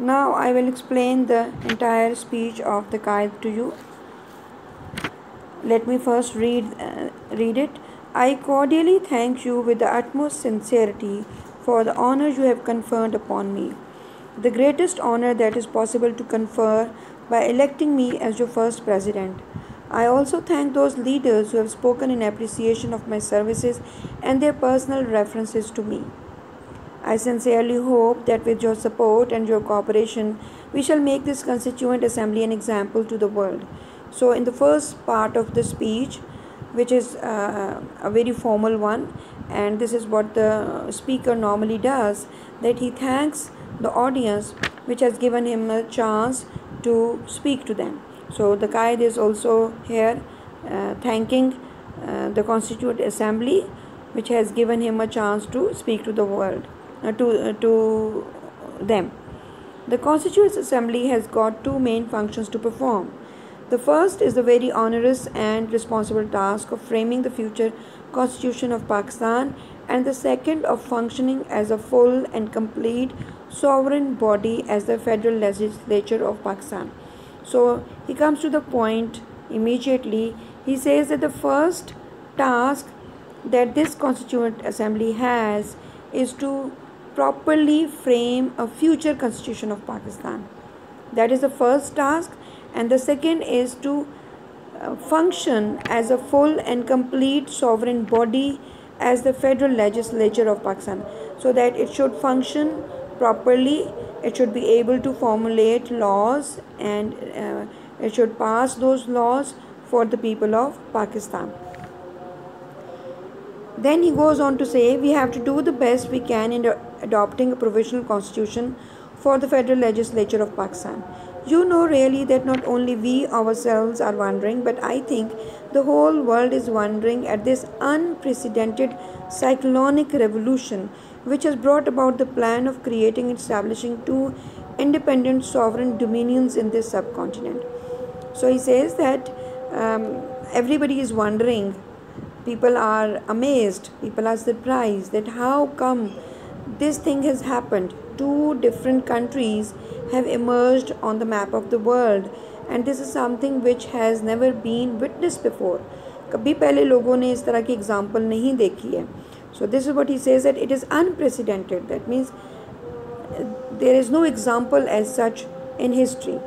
Now I will explain the entire speech of the Qaid to you. Let me first read it. I cordially thank you with the utmost sincerity for the honor you have conferred upon me, the greatest honor that is possible to confer by electing me as your first president. I also thank those leaders who have spoken in appreciation of my services and their personal references to me. I sincerely hope that with your support and your cooperation, we shall make this Constituent Assembly an example to the world. So, in the first part of the speech, which is a very formal one, and this is what the speaker normally does, that he thanks the audience which has given him a chance to speak to them. So, the Qaid is also here thanking the Constituent Assembly which has given him a chance to speak to the world. To them. The Constituent Assembly has got two main functions to perform. The first is the very onerous and responsible task of framing the future Constitution of Pakistan, and the second of functioning as a full and complete sovereign body as the Federal Legislature of Pakistan. So he comes to the point immediately. He says that the first task that this Constituent Assembly has is to properly frame a future Constitution of Pakistan. That is the first task, and the second is to function as a full and complete sovereign body as the Federal Legislature of Pakistan, so that it should function properly, it should be able to formulate laws, and it should pass those laws for the people of Pakistan. Then he goes on to say, we have to do the best we can in adopting a provisional constitution for the Federal Legislature of Pakistan. You know really that not only we ourselves are wondering, but I think the whole world is wondering at this unprecedented cyclonic revolution which has brought about the plan of creating and establishing two independent sovereign dominions in this subcontinent. So he says that everybody is wondering, people are amazed, people are surprised that how come this thing has happened. Two different countries have emerged on the map of the world, and this is something which has never been witnessed before. कभी पहले लोगों ने इस तरह की example नहीं देखी है. So this is what he says, that it is unprecedented. That means there is no example as such in history.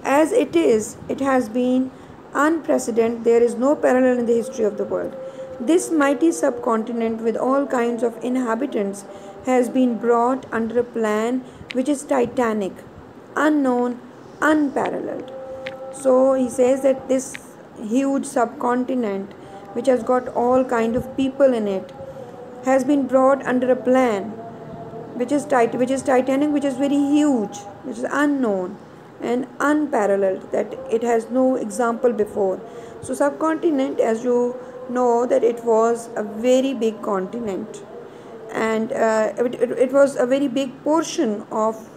As it is, it has been unprecedented. There is no parallel in the history of the world. This mighty subcontinent with all kinds of inhabitants has been brought under a plan which is titanic, unknown, unparalleled. So he says that this huge subcontinent which has got all kind of people in it has been brought under a plan which is titanic, which is very huge, which is unknown and unparalleled, that it has no example before. So subcontinent, as you know, that it was a very big continent, and it was a very big portion of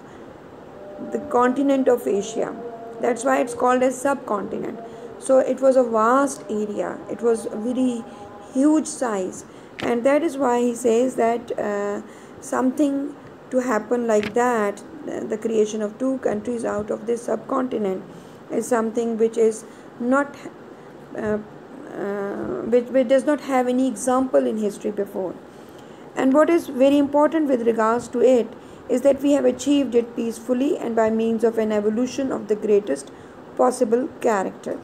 the continent of Asia. That's why it's called as subcontinent. So it was a vast area, it was a very huge size, and that is why he says that something to happen like that, the creation of two countries out of this subcontinent, is something which is not which does not have any example in history before. And what is very important with regards to it is that we have achieved it peacefully and by means of an evolution of the greatest possible character.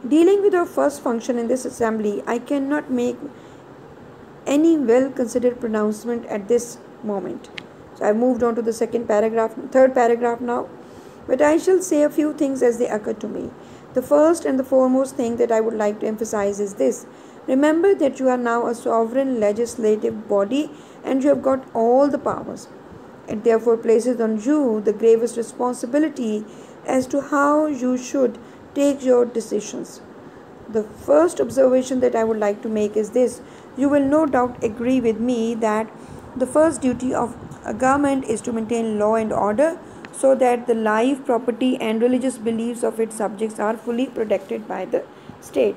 Dealing with our first function in this assembly, I cannot make any well considered pronouncement at this moment. So I've moved on to the third paragraph now, but I shall say a few things as they occur to me. The first and the foremost thing that I would like to emphasize is this: remember that you are now a sovereign legislative body and you have got all the powers. It therefore places on you the gravest responsibility as to how you should take your decisions. The first observation that I would like to make is this: you will no doubt agree with me that the first duty of a government is to maintain law and order so that the life, property and religious beliefs of its subjects are fully protected by the state.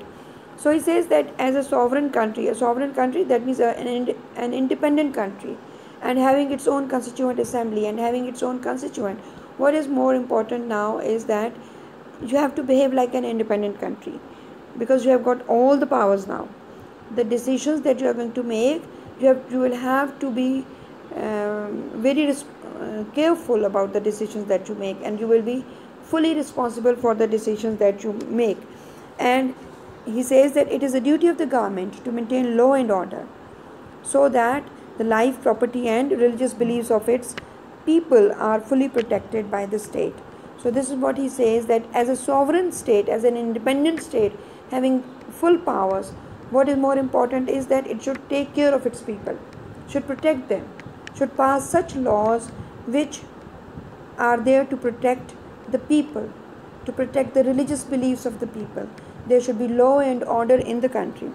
So he says that as a sovereign country, that means an independent country, and having its own constituent assembly and having its own constituent. What is more important now is that you have to behave like an independent country, because you have got all the powers now. The decisions that you are going to make, you will have to be very careful about the decisions that you make, and you will be fully responsible for the decisions that you make. And he says that it is a duty of the government to maintain law and order, so that the life, property, and religious beliefs of its people are fully protected by the state. So, this is what he says, that as a sovereign state, as an independent state having full powers, what is more important is that it should take care of its people, should protect them, should pass such laws which are there to protect the people, to protect the religious beliefs of the people. There should be law and order in the country.